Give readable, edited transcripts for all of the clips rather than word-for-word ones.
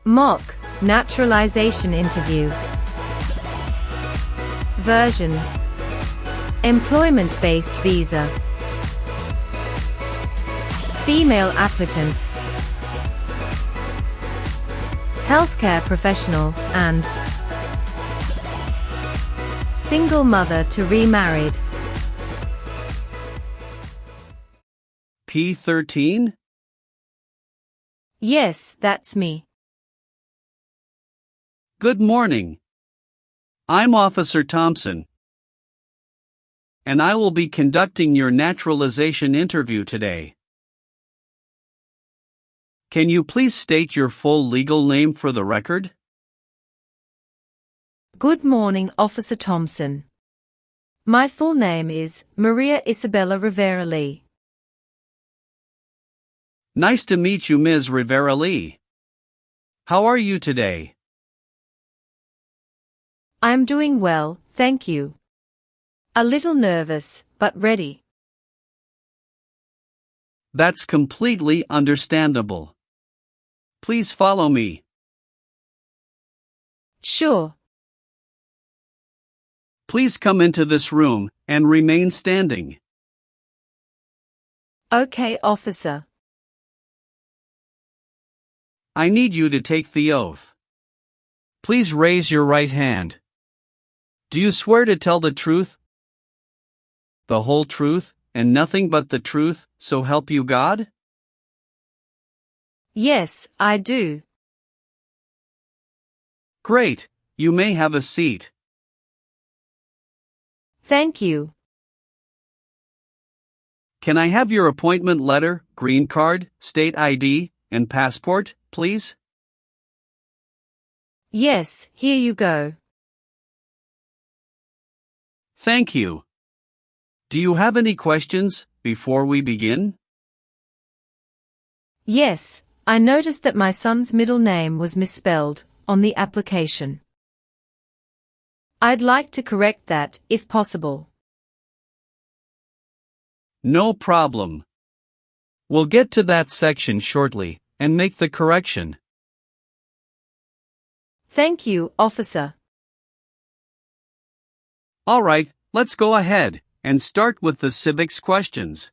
Mock Naturalization Interview. Version: Employment-based visa. Female applicant. Healthcare professional, and single mother to remarried. P13? Yes, that's me. Good morning. I'm Officer Thompson, and I will be conducting your naturalization interview today. Can you please state your full legal name for the record? Good morning, Officer Thompson. My full name is Maria Isabella Rivera Lee. Nice to meet you, Ms. Rivera Lee. How are you today? I'm doing well, thank you. A little nervous, but ready. That's completely understandable. Please follow me. Sure. Please come into this room and remain standing. Okay, officer. I need you to take the oath. Please raise your right hand. Do you swear to tell the truth, the whole truth, and nothing but the truth, so help you God? Yes, I do. Great, you may have a seat. Thank you. Can I have your appointment letter, green card, state ID, and passport, please? Yes, here you go. Thank you. Do you have any questions before we begin? Yes, I noticed that my son's middle name was misspelled on the application. I'd like to correct that, if possible. No problem. We'll get to that section shortly and make the correction. Thank you, officer. All right, let's go ahead and start with the civics questions.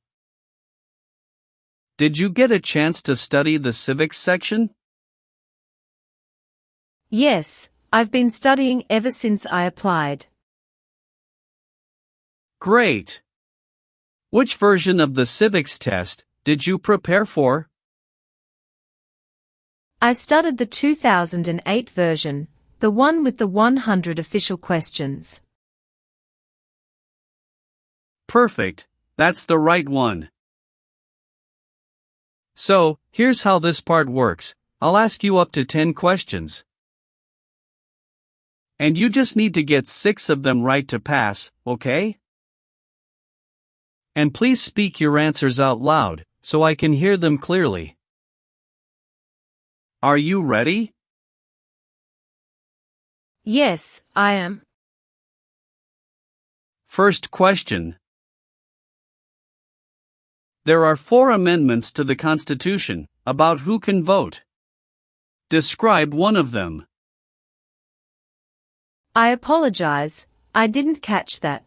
Did you get a chance to study the civics section? Yes, I've been studying ever since I applied. Great. Which version of the civics test did you prepare for? I studied the 2008 version, the one with the 100 official questions. Perfect, that's the right one. So, here's how this part works. I'll ask you up to 10 questions. And you just need to get 6 of them right to pass, okay? And please speak your answers out loud, so I can hear them clearly. Are you ready? Yes, I am. First question. There are 4 amendments to the Constitution about who can vote. Describe one of them. I apologize, I didn't catch that.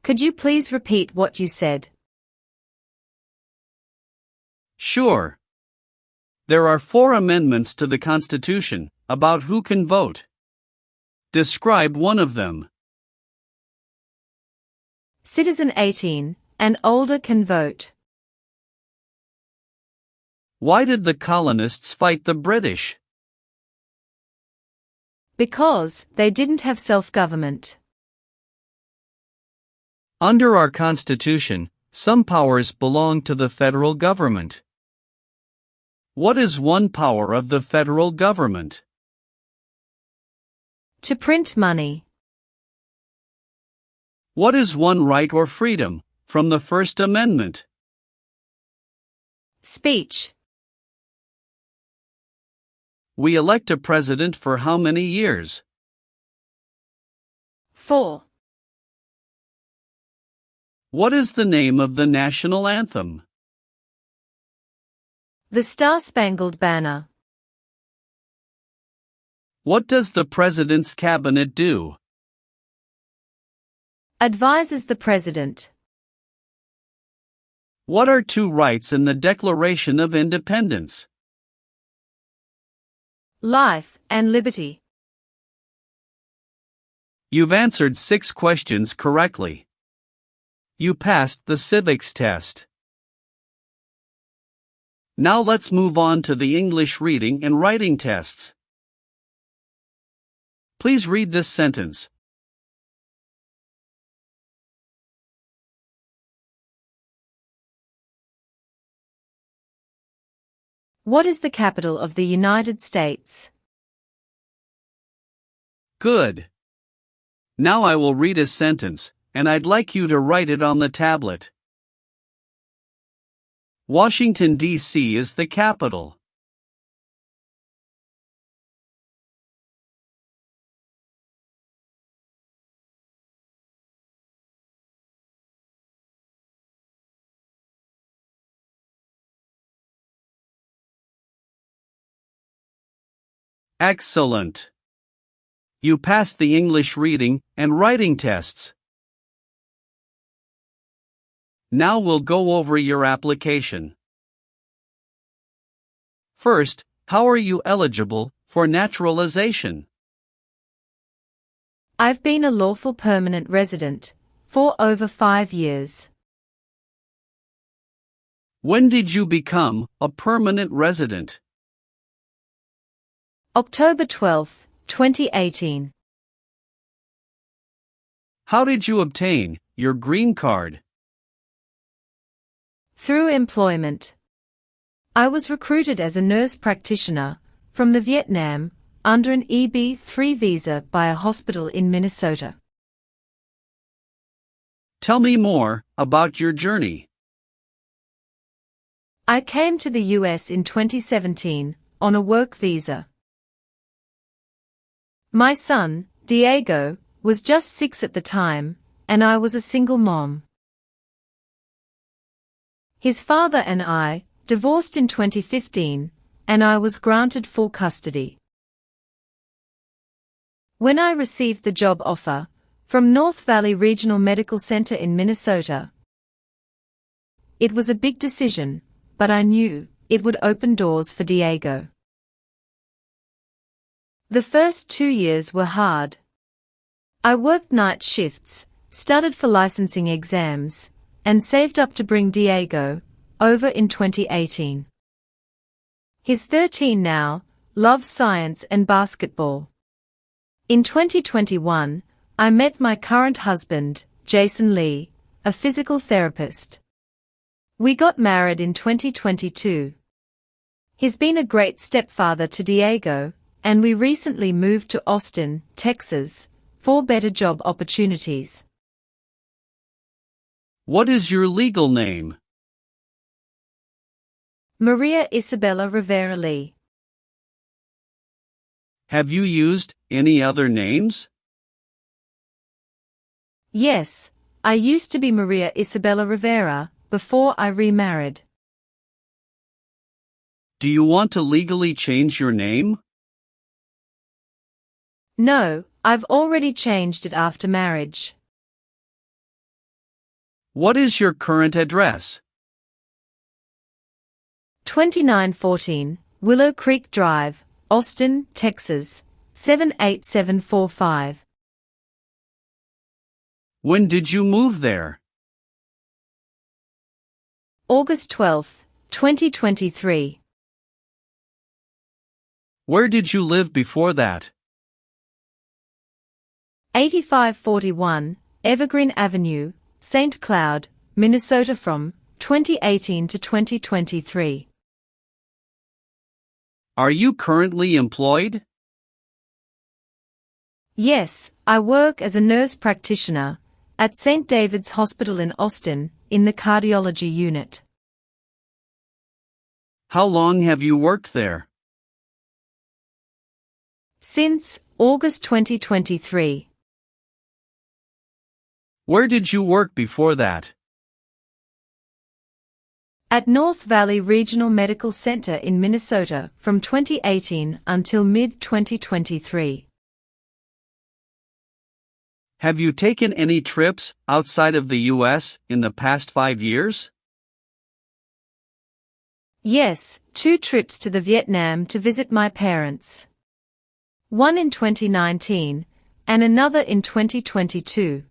Could you please repeat what you said? Sure. There are 4 amendments to the Constitution about who can vote. Describe one of them. Citizen 18 and older can vote. Why did the colonists fight the British? Because they didn't have self-government. Under our Constitution, some powers belong to the federal government. What is one power of the federal government? To print money. What is one right or freedom from the First Amendment? Speech. We elect a president for how many years? 4. What is the name of the national anthem? The Star-Spangled Banner. What does the President's Cabinet do? Advises the President. What are two rights in the Declaration of Independence? Life and liberty. You've answered 6 questions correctly. You passed the civics test. Now let's move on to the English reading and writing tests. Please read this sentence. What is the capital of the United States? Good. Now I will read a sentence, and I'd like you to write it on the tablet. Washington, D.C. is the capital. Excellent. You passed the English reading and writing tests. Now we'll go over your application. First, how are you eligible for naturalization? I've been a lawful permanent resident for over 5 years. When did you become a permanent resident? October 12, 2018. How did you obtain your green card? Through employment. I was recruited as a nurse practitioner from the Vietnam under an EB-3 visa by a hospital in Minnesota. Tell me more about your journey. I came to the US in 2017 on a work visa. My son, Diego, was just 6 at the time, and I was a single mom. His father and I divorced in 2015, and I was granted full custody. When I received the job offer from North Valley Regional Medical Center in Minnesota, it was a big decision, but I knew it would open doors for Diego. The first 2 years were hard. I worked night shifts, studied for licensing exams, and saved up to bring Diego over in 2018. He's 13 now, loves science and basketball. In 2021, I met my current husband, Jason Lee, a physical therapist. We got married in 2022. He's been a great stepfather to Diego, and we recently moved to Austin, Texas, for better job opportunities. What is your legal name? Maria Isabella Rivera Lee. Have you used any other names? Yes, I used to be Maria Isabella Rivera before I remarried. Do you want to legally change your name? No, I've already changed it after marriage. What is your current address? 2914 Willow Creek Drive, Austin, Texas, 78745. When did you move there? August 12, 2023. Where did you live before that? 8541 Evergreen Avenue, St. Cloud, Minnesota from 2018 to 2023. Are you currently employed? Yes, I work as a nurse practitioner at St. David's Hospital in Austin in the cardiology unit. How long have you worked there? Since August 2023. Where did you work before that? at North Valley Regional Medical Center in Minnesota from 2018 until mid-2023. Have you taken any trips outside of the U.S. in the past 5 years? Yes, 2 trips to the Vietnam to visit my parents. One in 2019, and another in 2022.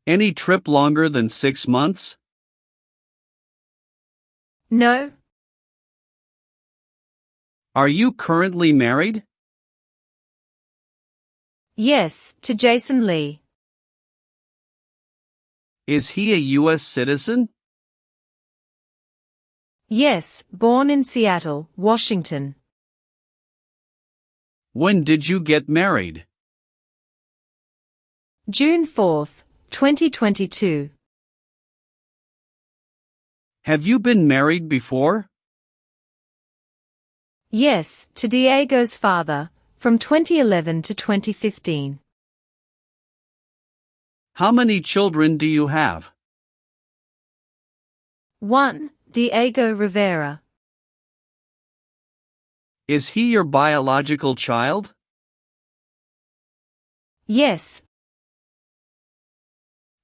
Any trip longer than 6 months? No. Are you currently married? Yes, to Jason Lee. Is he a U.S. citizen? Yes, born in Seattle, Washington. When did you get married? June 4, 2022. Have you been married before? Yes, to Diego's father, from 2011 to 2015. How many children do you have? 1. Diego Rivera. Is he your biological child? Yes.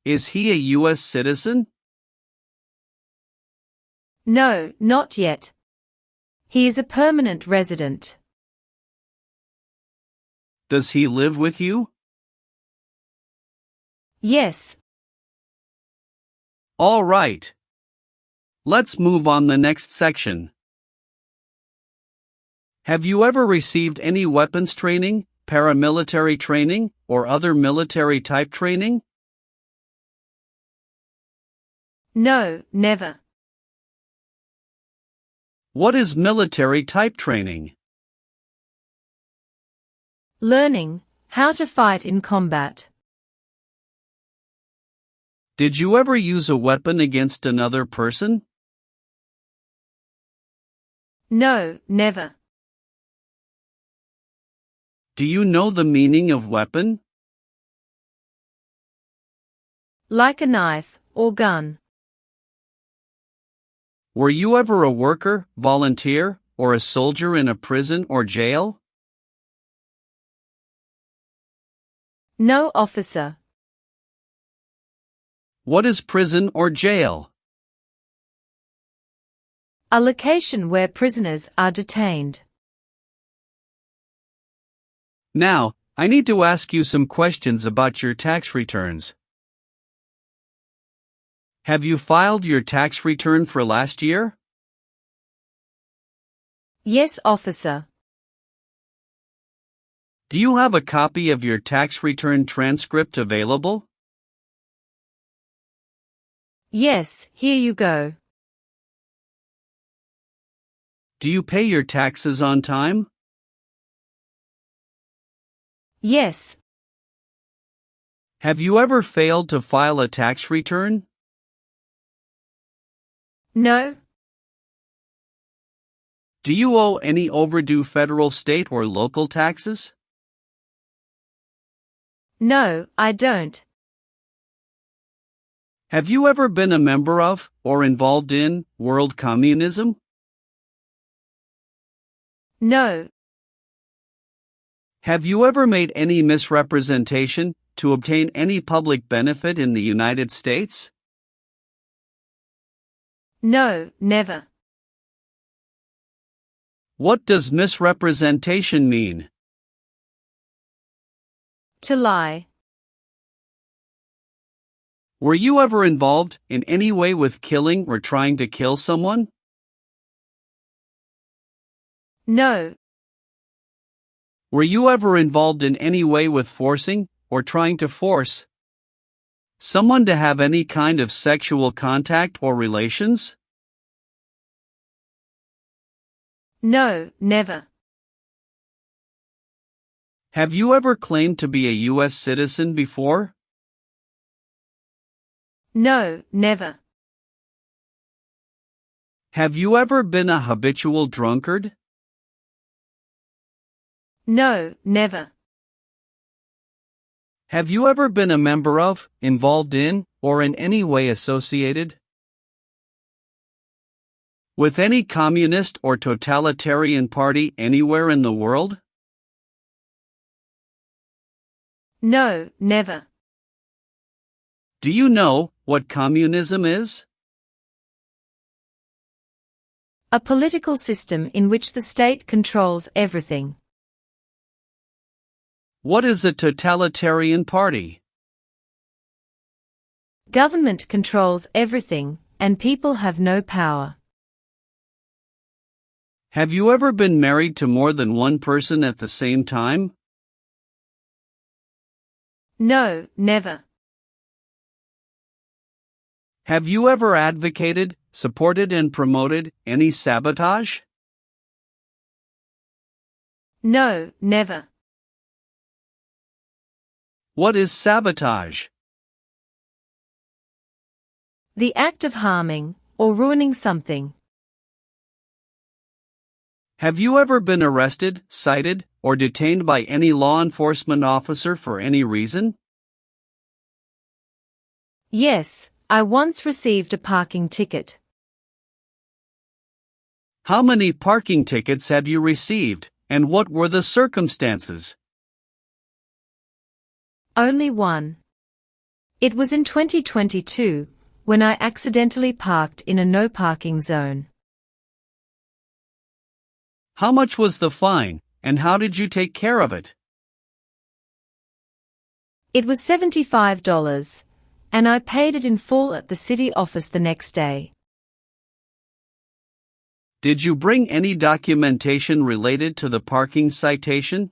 Is he a U.S. citizen? No, not yet. He is a permanent resident. Does he live with you? Yes. All right. Let's move on the next section. Have you ever received any weapons training, paramilitary training, or other military type training? No, never. What is military type training? Learning how to fight in combat. Did you ever use a weapon against another person? No, never. Do you know the meaning of weapon? Like a knife or gun. Were you ever a worker, volunteer, or a soldier in a prison or jail? No, officer. What is prison or jail? A location where prisoners are detained. Now, I need to ask you some questions about your tax returns. Have you filed your tax return for last year? Yes, officer. Do you have a copy of your tax return transcript available? Yes, here you go. Do you pay your taxes on time? Yes. Have you ever failed to file a tax return? No. Do you owe any overdue federal, state, or local taxes? No, I don't. Have you ever been a member of, or involved in, world communism? No. Have you ever made any misrepresentation to obtain any public benefit in the United States? No, never. What does misrepresentation mean? To lie. Were you ever involved in any way with killing or trying to kill someone? No. Were you ever involved in any way with forcing, or trying to force, someone to have any kind of sexual contact or relations? No, never. Have you ever claimed to be a U.S. citizen before? No, never. Have you ever been a habitual drunkard? No, never. Have you ever been a member of, involved in, or in any way associated With any communist or totalitarian party anywhere in the world? No, never. Do you know what communism is? A political system in which the state controls everything. What is a totalitarian party? Government controls everything, and people have no power. Have you ever been married to more than one person at the same time? No, never. Have you ever advocated, supported and promoted any sabotage? No, never. What is sabotage? The act of harming or ruining something. Have you ever been arrested, cited, or detained by any law enforcement officer for any reason? Yes, I once received a parking ticket. How many parking tickets have you received, and what were the circumstances? Only one. It was in 2022, when I accidentally parked in a no parking zone. How much was the fine, and how did you take care of it? It was $75, and I paid it in full at the city office the next day. Did you bring any documentation related to the parking citation?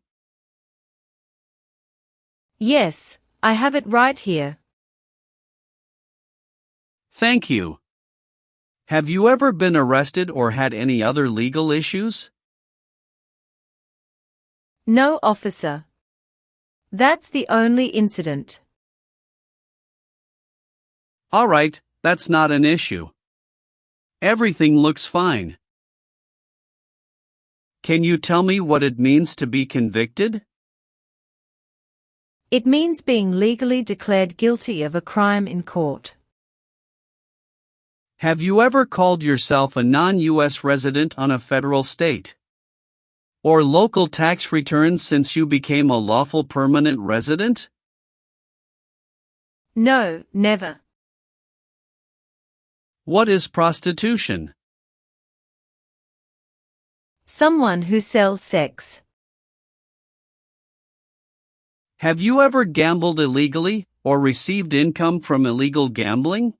Yes, I have it right here. Thank you. Have you ever been arrested or had any other legal issues? No, officer. That's the only incident. All right, that's not an issue. Everything looks fine. Can you tell me what it means to be convicted? It means being legally declared guilty of a crime in court. Have you ever called yourself a non-U.S. resident on a federal, state, or local tax returns since you became a lawful permanent resident? No, never. What is prostitution? Someone who sells sex. Have you ever gambled illegally or received income from illegal gambling?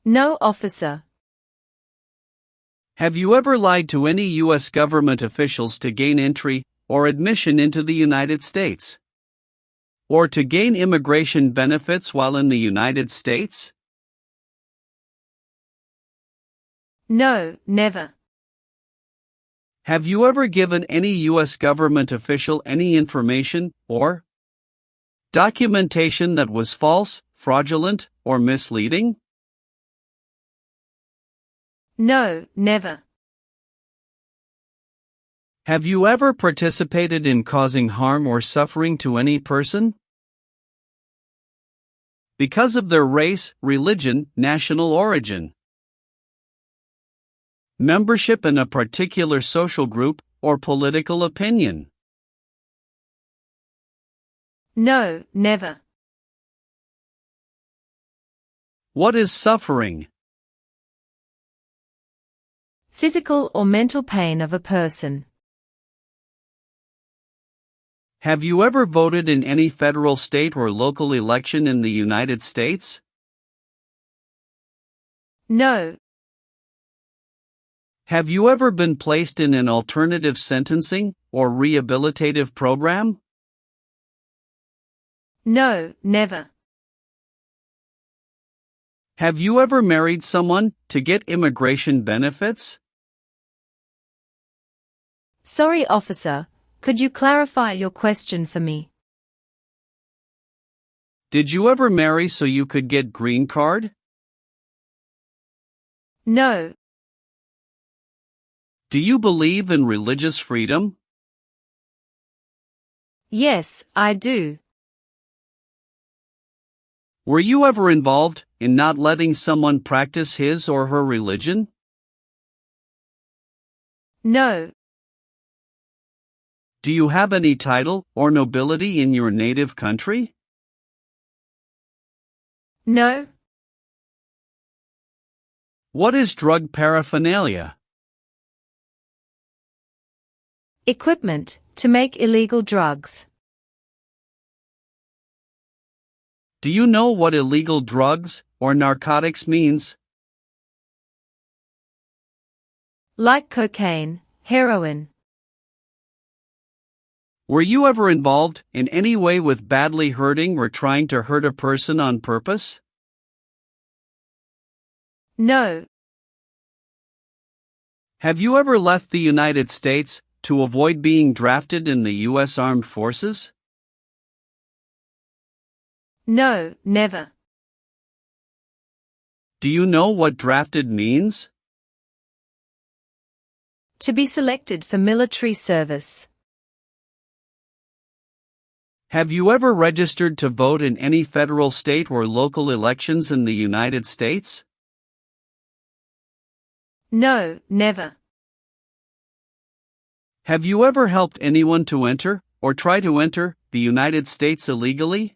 No, officer. Have you ever lied to any U.S. government officials to gain entry or admission into the United States? Or to gain immigration benefits while in the United States? No, never. Have you ever given any U.S. government official any information or documentation that was false, fraudulent, or misleading? No, never. Have you ever participated in causing harm or suffering to any person because of their race, religion, national origin, membership in a particular social group, or political opinion? No, never. What is suffering? Physical or mental pain of a person. Have you ever voted in any federal, state, or local election in the United States? No. Have you ever been placed in an alternative sentencing or rehabilitative program? No, never. Have you ever married someone to get immigration benefits? Sorry, officer, could you clarify your question for me? Did you ever marry so you could get green card? No. Do you believe in religious freedom? Yes, I do. Were you ever involved in not letting someone practice his or her religion? No. Do you have any title or nobility in your native country? No. What is drug paraphernalia? Equipment to make illegal drugs. Do you know what illegal drugs or narcotics means? Like cocaine, heroin. Were you ever involved in any way with badly hurting or trying to hurt a person on purpose? No. Have you ever left the United States to avoid being drafted in the U.S. Armed Forces? No, never. Do you know what drafted means? To be selected for military service. Have you ever registered to vote in any federal, state, or local elections in the United States? No, never. Have you ever helped anyone to enter, or try to enter, the United States illegally?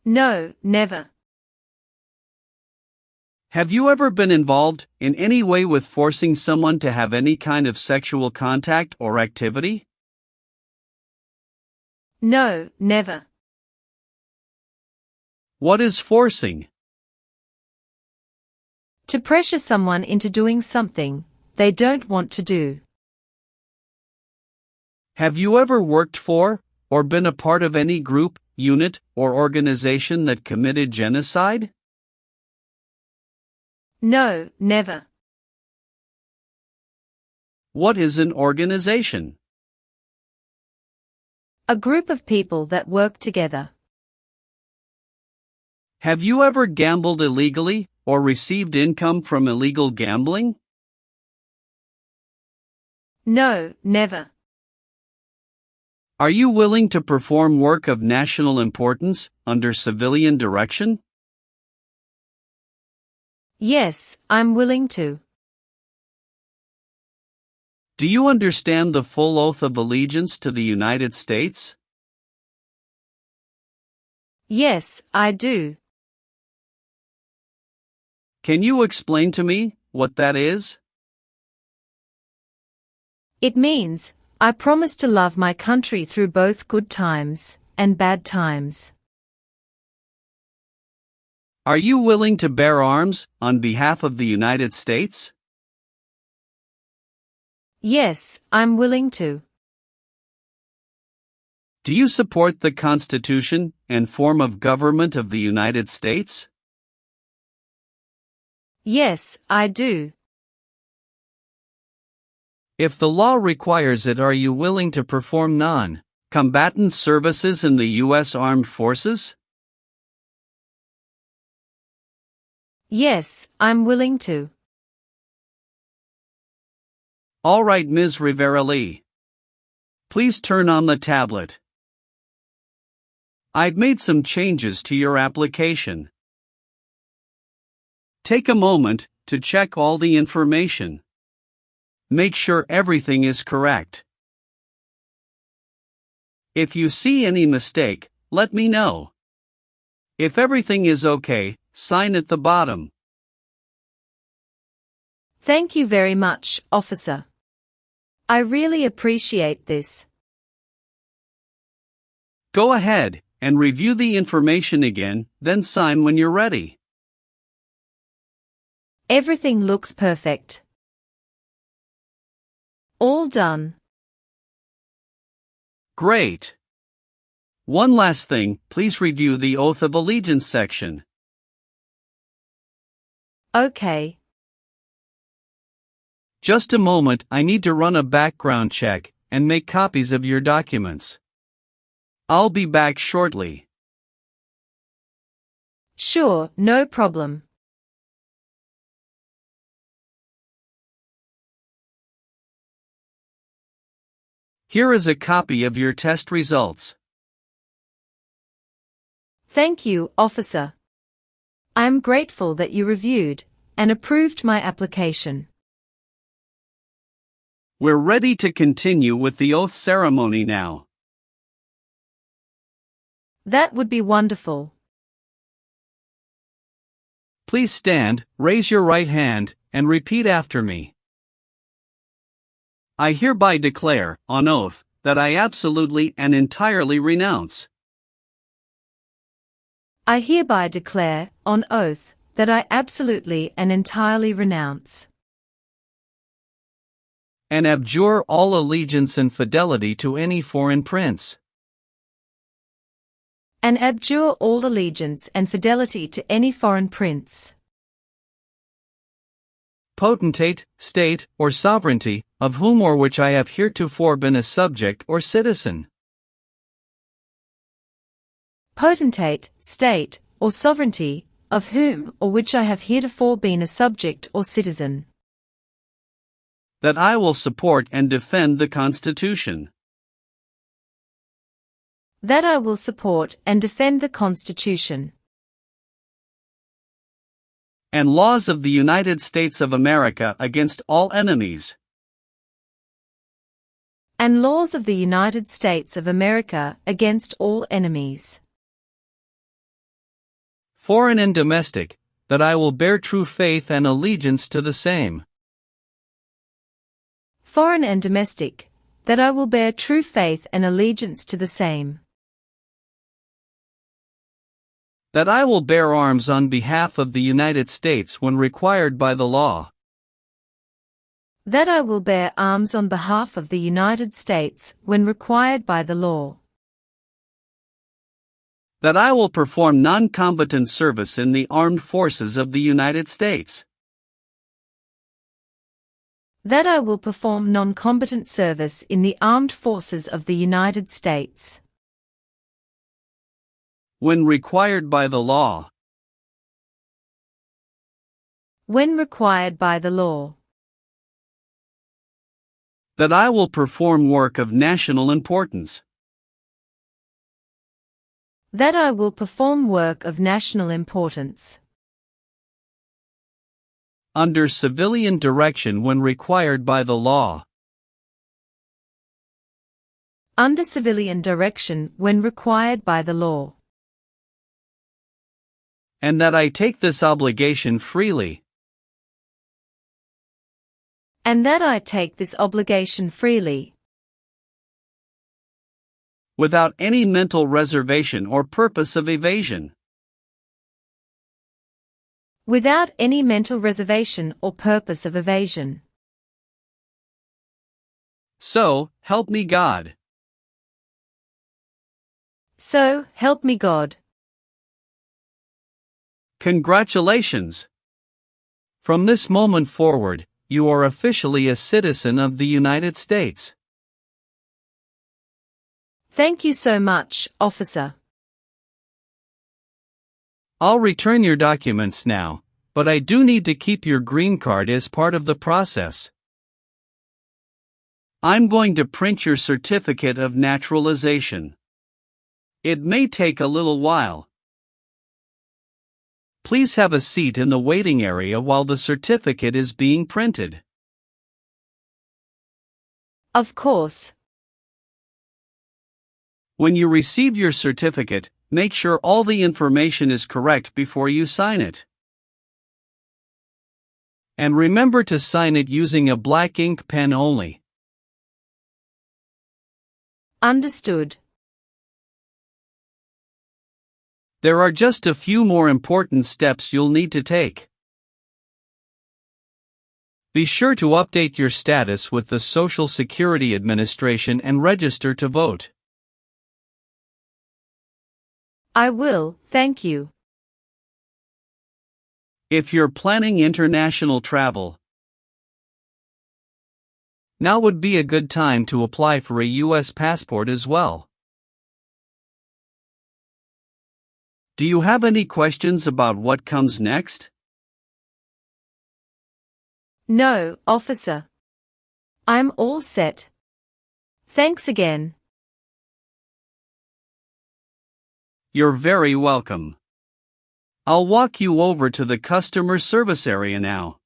No, never. Have you ever been involved in any way with forcing someone to have any kind of sexual contact or activity? No, never. What is forcing? To pressure someone into doing something they don't want to do. Have you ever worked for, or been a part of any group, unit, or organization that committed genocide? No, never. What is an organization? A group of people that work together. Have you ever gambled illegally, or received income from illegal gambling? No, never. Are you willing to perform work of national importance, under civilian direction? Yes, I'm willing to. Do you understand the full oath of allegiance to the United States? Yes, I do. Can you explain to me what that is? It means, I promise to love my country through both good times and bad times. Are you willing to bear arms on behalf of the United States? Yes, I'm willing to. Do you support the Constitution and form of government of the United States? Yes, I do. If the law requires it, are you willing to perform non-combatant services in the U.S. Armed Forces? Yes, I'm willing to. All right, Ms. Rivera-Lee. Please turn on the tablet. I've made some changes to your application. Take a moment to check all the information. Make sure everything is correct. If you see any mistake, let me know. If everything is okay, sign at the bottom. Thank you very much, officer. I really appreciate this. Go ahead and review the information again, then sign when you're ready. Everything looks perfect. All done. Great. One last thing, please review the Oath of Allegiance section. Okay. Just a moment, I need to run a background check and make copies of your documents. I'll be back shortly. Sure, no problem. Here is a copy of your test results. Thank you, officer. I am grateful that you reviewed and approved my application. We're ready to continue with the oath ceremony now. That would be wonderful. Please stand, raise your right hand, and repeat after me. I hereby declare, on oath, that I absolutely and entirely renounce. I hereby declare, on oath, that I absolutely and entirely renounce and abjure all allegiance and fidelity to any foreign prince. and abjure all allegiance and fidelity to any foreign prince, potentate, state, or sovereignty, of whom or which I have heretofore been a subject or citizen. potentate, state, or sovereignty, of whom or which I have heretofore been a subject or citizen. That I will support and defend the Constitution. That I will support and defend the Constitution and laws of the United States of America against all enemies. and laws of the United States of America against all enemies, Foreign and domestic, that I will bear true faith and allegiance to the same. foreign and domestic, that I will bear true faith and allegiance to the same. That I will bear arms on behalf of the United States when required by the law. That I will bear arms on behalf of the United States when required by the law. That I will perform non-combatant service in the armed forces of the United States. That I will perform non-combatant service in the armed forces of the United States when required by the law. when required by the law. That I will perform work of national importance. That I will perform work of national importance Under civilian direction when required by the law. under civilian direction when required by the law. And that I take this obligation freely. And that I take this obligation freely, Without any mental reservation or purpose of evasion. without any mental reservation or purpose of evasion. So, help me God. So, help me God. Congratulations! From this moment forward, you are officially a citizen of the United States. Thank you so much, officer. I'll return your documents now, but I do need to keep your green card as part of the process. I'm going to print your certificate of naturalization. It may take a little while. Please have a seat in the waiting area while the certificate is being printed. Of course. When you receive your certificate, make sure all the information is correct before you sign it. And remember to sign it using a black ink pen only. Understood. There are just a few more important steps you'll need to take. Be sure to update your status with the Social Security Administration and register to vote. I will, thank you. If you're planning international travel, now would be a good time to apply for a U.S. passport as well. Do you have any questions about what comes next? No, officer. I'm all set. Thanks again. You're very welcome. I'll walk you over to the customer service area now.